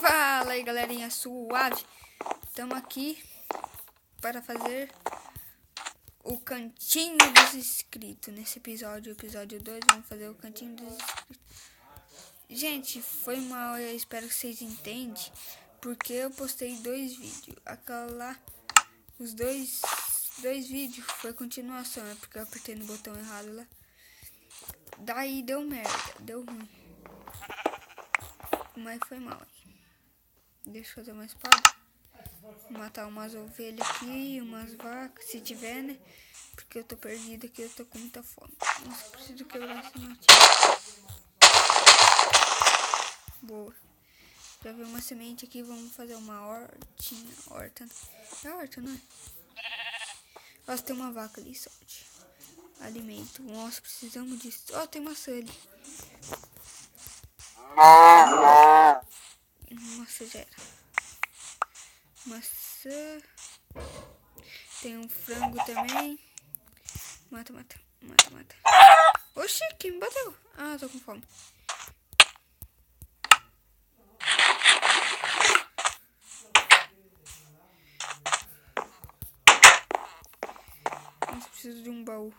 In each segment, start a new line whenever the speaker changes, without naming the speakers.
Fala aí, galerinha suave. Estamos aqui para fazer o cantinho dos inscritos. Nesse episódio 2, vamos fazer o cantinho dos inscritos. Gente, foi mal, eu espero que vocês entendam, porque eu postei 2 vídeos. Aquela lá, os dois vídeos foi continuação, é porque eu apertei no botão errado lá. Daí deu merda, deu ruim. Mas foi mal. Deixa eu fazer uma espada. Vou matar umas ovelhas aqui, umas vacas, se tiver, né? Porque eu tô perdido aqui, eu tô com muita fome. Nossa, preciso quebrar esse matinho. Boa. Já vi uma semente aqui, vamos fazer uma hortinha. Horta. É horta, não é? Nossa, tem uma vaca ali, sorte. Alimento. Nossa, precisamos disso. Ó, tem maçã ali. Maçã já era. Maçã. Tem um frango também. Mata. Oxi, quem me bateu? Ah, tô com fome. Nossa, preciso de um baú.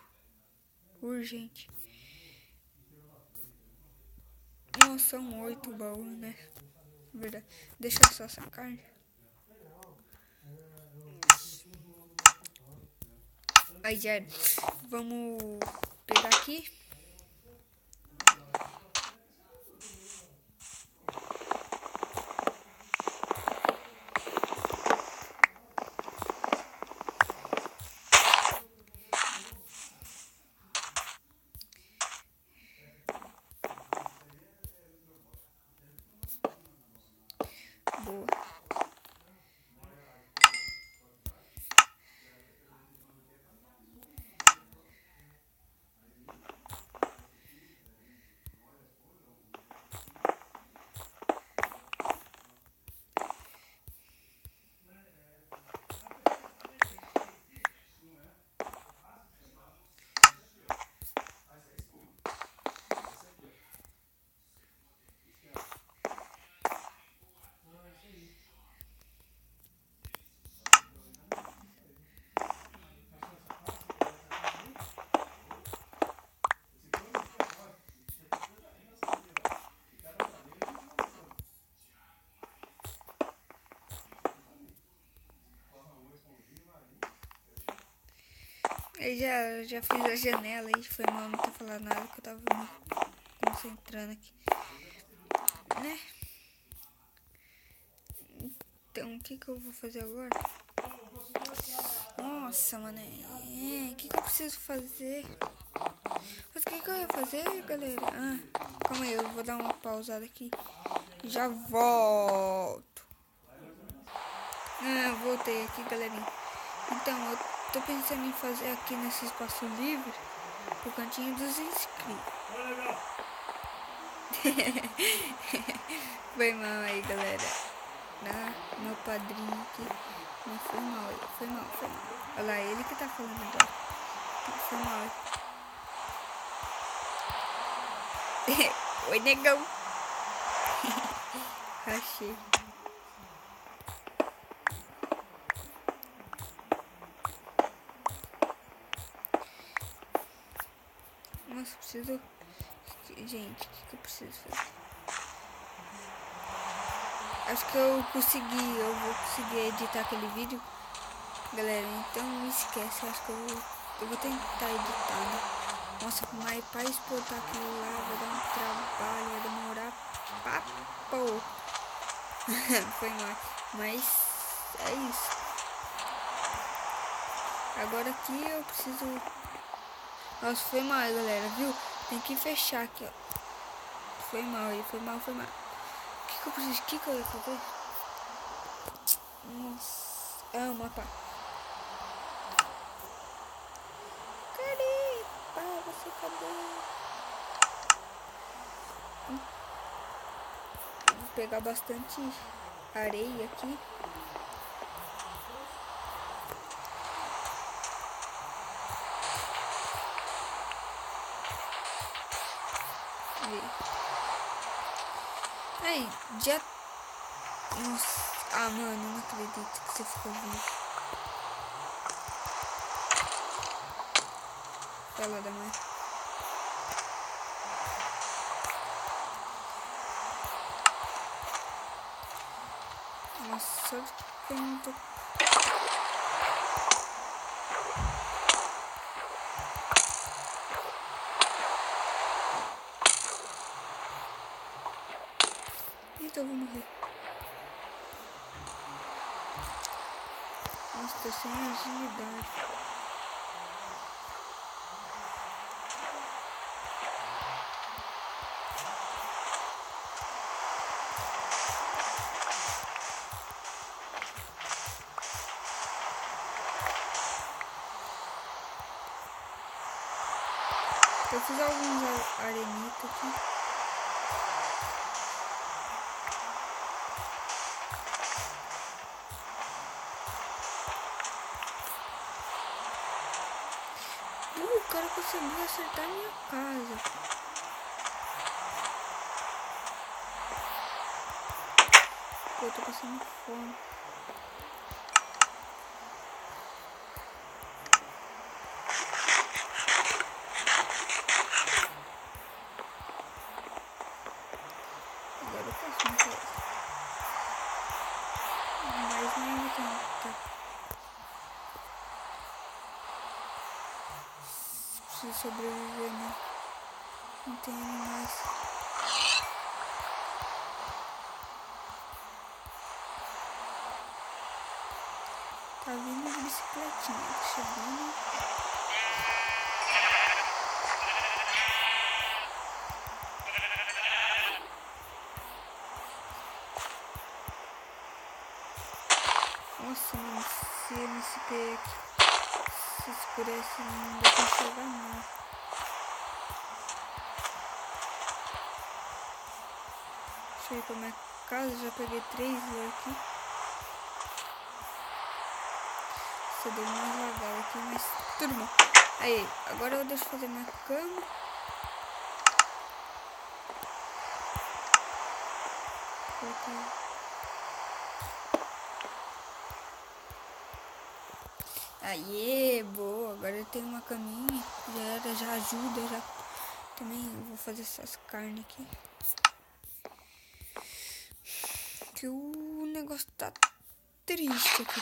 Urgente. Nossa, são 8 baús, né? Verdade. Deixa só essa carne. Aí já era. Vamos pegar aqui. Boa. Eu já fiz a janela aí, foi mal não ter falado nada, que eu tava me concentrando aqui, né? Então, o que eu vou fazer agora? Nossa, mano, o que eu preciso fazer? Mas o que eu ia fazer, galera? Calma aí, eu vou dar uma pausada aqui. Já volto. Voltei aqui, galerinha. Então, eu tô pensando em fazer aqui nesse espaço livre o cantinho dos inscritos. Foi mal aí, galera. Meu padrinho aqui. Não foi mal. Olha lá, ele que tá falando agora. Foi mal. Oi, negão. Achei. Nossa, preciso... Gente, o que eu preciso fazer? Acho que eu vou conseguir editar aquele vídeo. Galera, então não esquece, acho que eu vou tentar editar, né? Nossa, mas para exportar aquilo lá vai dar um trabalho, vai demorar papo. Foi mal, mas é isso. Agora aqui eu preciso... Nossa, foi mal, galera, viu? Tem que fechar aqui, ó. Foi mal. O que eu preciso? O que eu ia fazer? Nossa. Mapa. Caripa, você cadê? Vou pegar bastante areia aqui. Aí, já Nossa. Ah, mano, eu não acredito que você ficou vivo. Fala da mãe. Nossa, que eu não tô... Então eu vou morrer. Nossa, tô sem agilidade. Eu fiz alguns arenitas aqui. O cara conseguiu acertar a minha casa. Pô, eu tô passando fome. Agora eu posso matar esse. Mas não vou tentar. Preciso sobreviver, né? Não tem animais. Tá vindo de bicicletinha. Tá chegando. Nossa, mano, se nesse pé aqui se escurece, não dá pra enxergar nada. Deixa eu ir pra minha casa, já peguei 3 aqui. Você deu mais legal aqui, mas tudo bom. Aí, agora eu deixo fazer minha cama. Aê, boa, agora eu tenho uma caminha, já ajuda, já. Também eu vou fazer essas carnes aqui. Que o negócio tá triste aqui.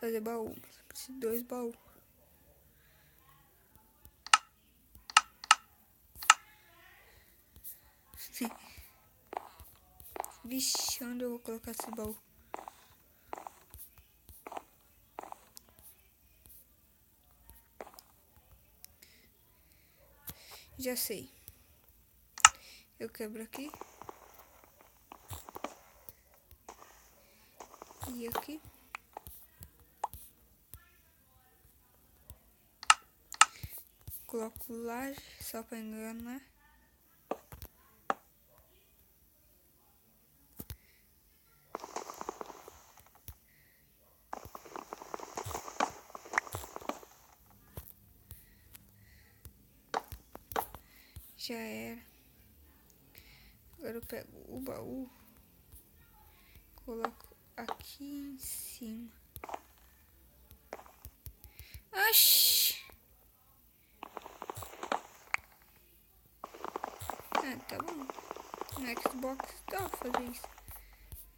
Fazer baú, preciso de 2 baús. Vixe, onde eu vou colocar esse baú? Já sei. Eu quebro aqui. E aqui. Coloco laje só pra enganar. Já era. Agora eu pego o baú. Coloco aqui em cima. Oxi! Ah, tá bom. No Xbox dá pra fazer isso.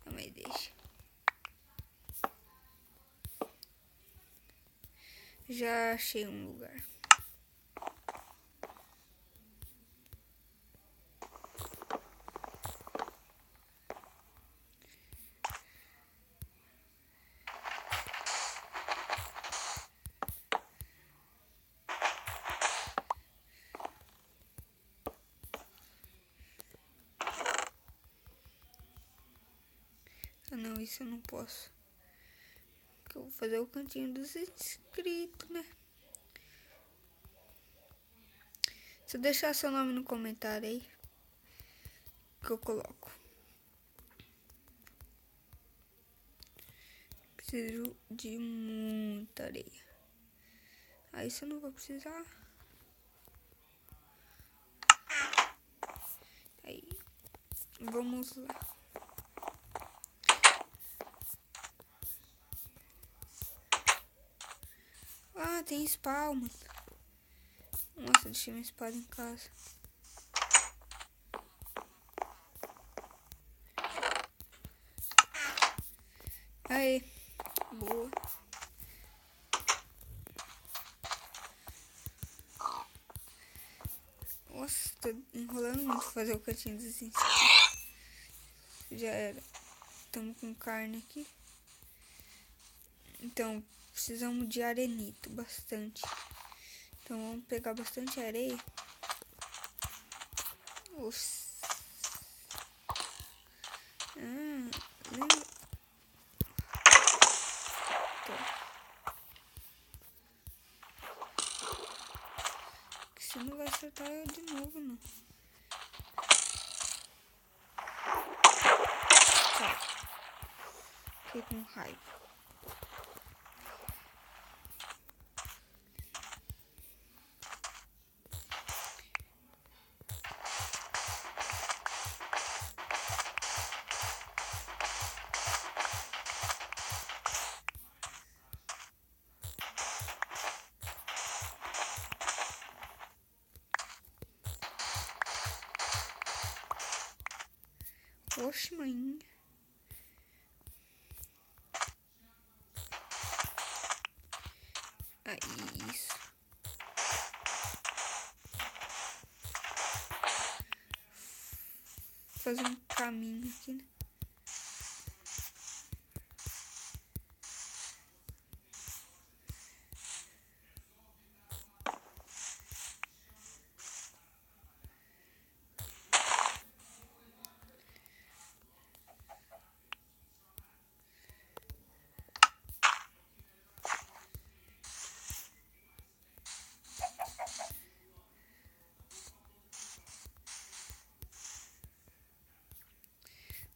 Não, mas deixa. Já achei um lugar. Ah, não, isso eu não posso. Porque eu vou fazer o cantinho dos inscritos, né? Se eu deixar seu nome no comentário aí, que eu coloco. Preciso de muita areia. Aí isso eu não vou precisar. Aí, vamos lá. Ah, tem spawn, mano. Nossa, deixei minha espada em casa. Aí, boa. Nossa, tô enrolando muito pra fazer o cantinho dos inscritos. Já era. Estamos com carne aqui. Então, precisamos de arenito, bastante. Então, vamos pegar bastante areia. Nossa. Lembra? Que você não vai acertar eu de novo, não. Tá. Fiquei com raiva. Oxe, mãe. Aí, isso. Vou fazer um caminho aqui, né?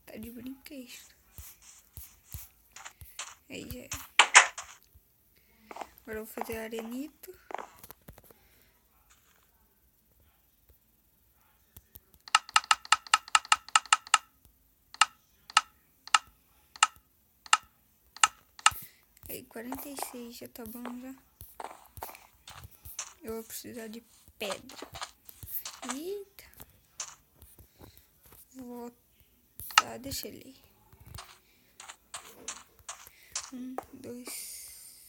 Tá de brinquedo. Aí já é. Agora eu vou fazer arenito. Aí 46 já tá bom já. Eu vou precisar de pedra. Eita. Vou... Tá, deixa ele. 1, 2.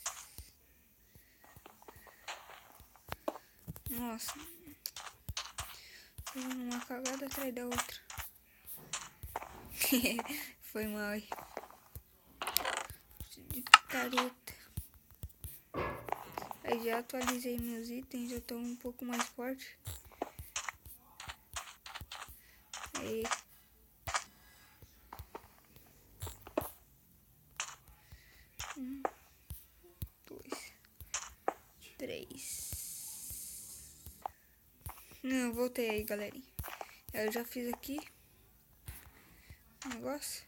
Nossa. Fazendo uma cagada atrás da outra. Foi mal aí. De picareta. Aí já atualizei meus itens, já estão um pouco mais fortes. Aí. 1, 2, 3. Não, voltei aí, galerinha. Eu já fiz aqui o negócio.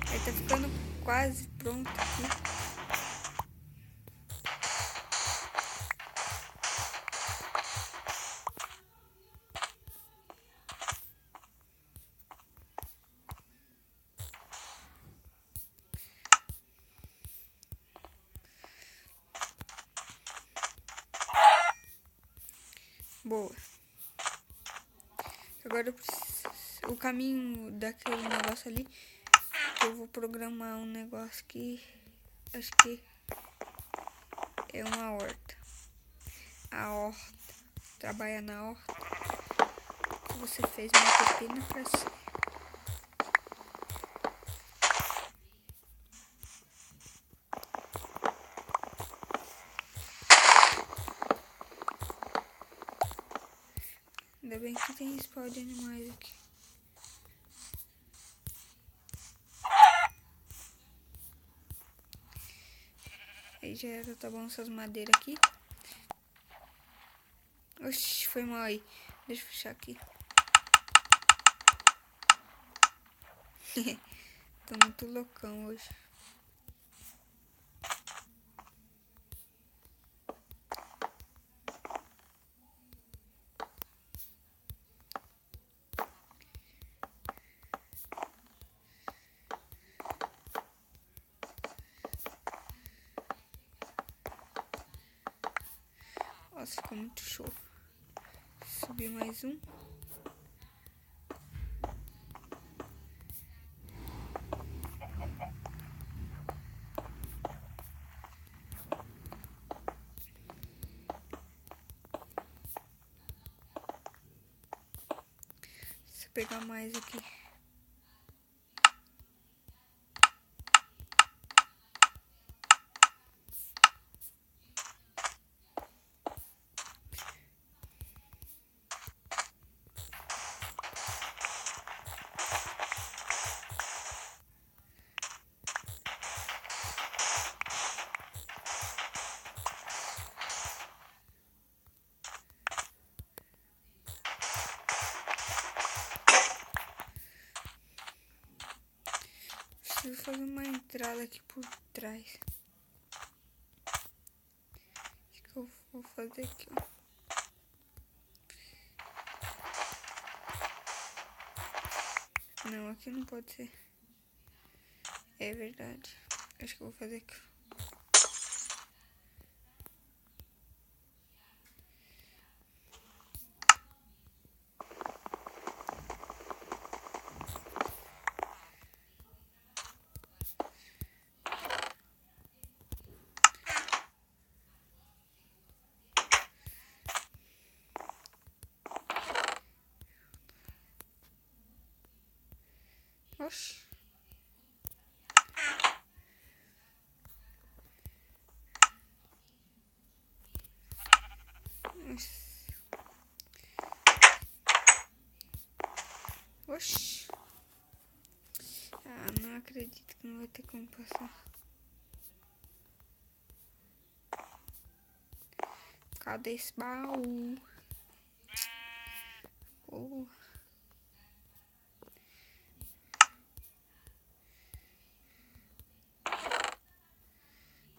Aí tá ficando quase pronto aqui. Boa. Agora eu preciso... o caminho daquele negócio ali. Eu vou programar um negócio que acho que é uma horta. A horta. Trabalha na horta. Você fez uma pepina pra si. Ainda bem que tem spawn de animais aqui. Aí já era, tá bom essas madeiras aqui. Oxi, foi mal aí. Deixa eu fechar aqui. Tô muito loucão hoje. Nossa, ficou muito show. Subir mais um. Deixa eu pegar mais aqui. Preciso fazer uma entrada aqui por trás. O que eu vou fazer aqui, ó? Não, aqui não pode ser. É verdade. Acho que eu vou fazer aqui. Oxi. Oxi. Ah, não acredito que não vai ter como passar. Cadê esse baú? Porra.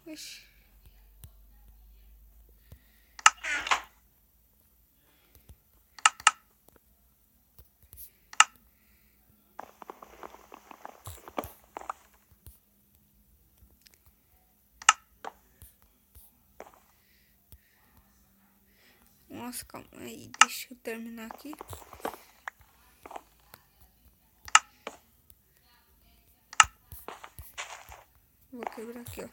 Oxi. Nossa, calma aí. Deixa eu terminar aqui. Vou quebrar aqui, ó.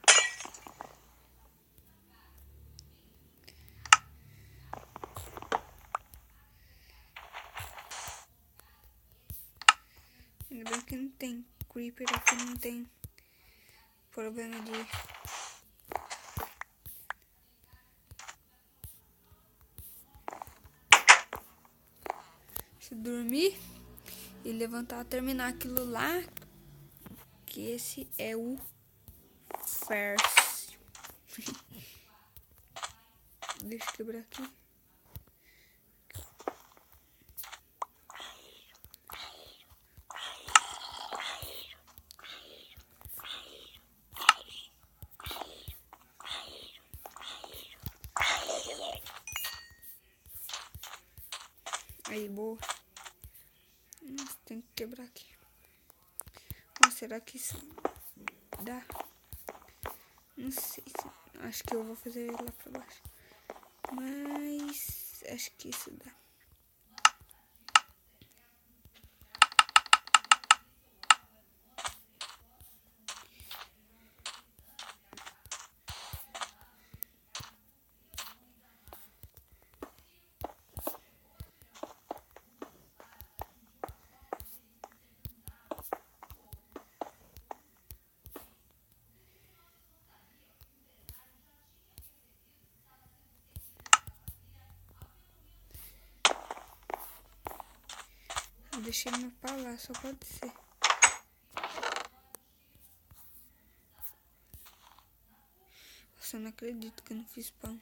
Ainda bem que não tem creeper aqui, não tem problema de... Se dormir e levantar, terminar aquilo lá, que esse é o first. Deixa eu quebrar aqui. Aí, boa. Tem que quebrar aqui. Mas será que isso dá? Não sei. Acho que eu vou fazer lá pra baixo. Mas acho que isso dá. Eu deixei meu pau lá, só pode ser. Nossa, eu não acredito que eu não fiz pão.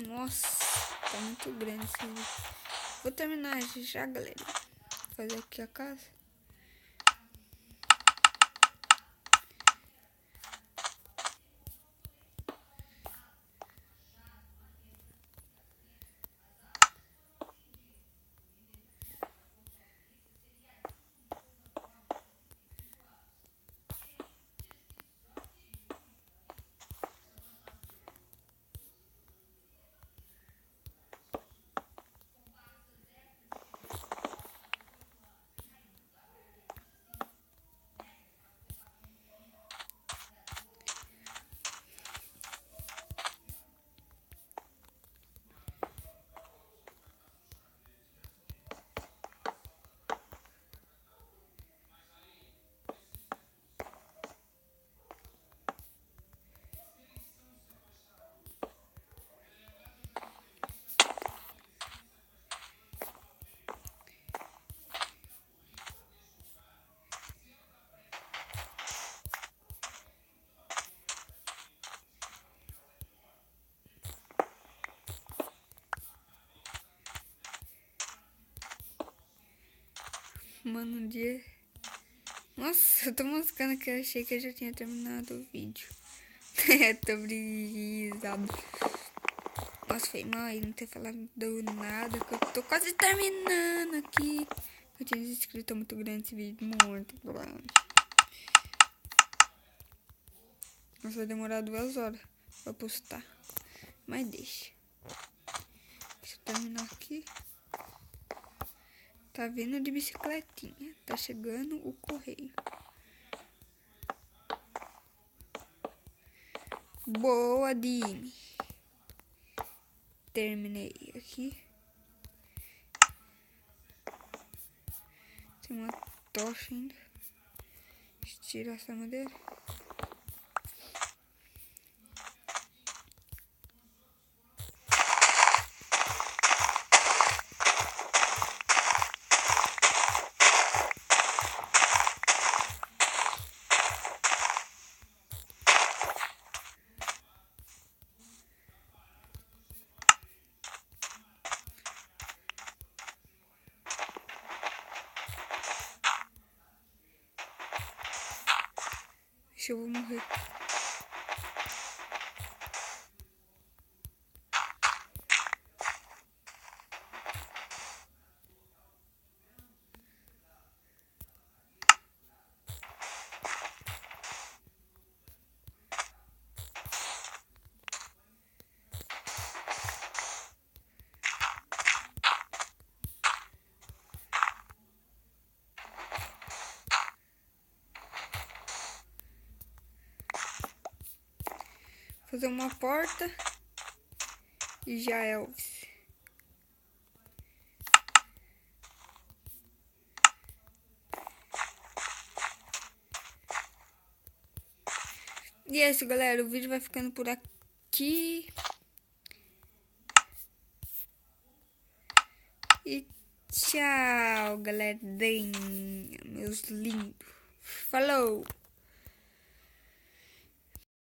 Nossa, tá muito grande esse vídeo. Vou terminar já, galera. Vou fazer aqui a casa. Mano, um dia... Nossa, eu tô moscando que eu achei que eu já tinha terminado o vídeo. Tô brisado. Nossa, foi mal aí não ter falado nada, que eu tô quase terminando aqui. Eu tinha escrito muito grande esse vídeo, muito grande. Nossa, vai demorar 2 horas pra postar. Mas deixa. Deixa eu terminar aqui. Tá vindo de bicicletinha. Tá chegando o correio. Boa, Dime. Terminei aqui. Tem uma tocha ainda. Deixa eu tirar essa madeira. Deixa eu vou morrer. Fazer uma porta e já é o... E é isso, galera. O vídeo vai ficando por aqui. E tchau, galera. Meus lindos. Falou!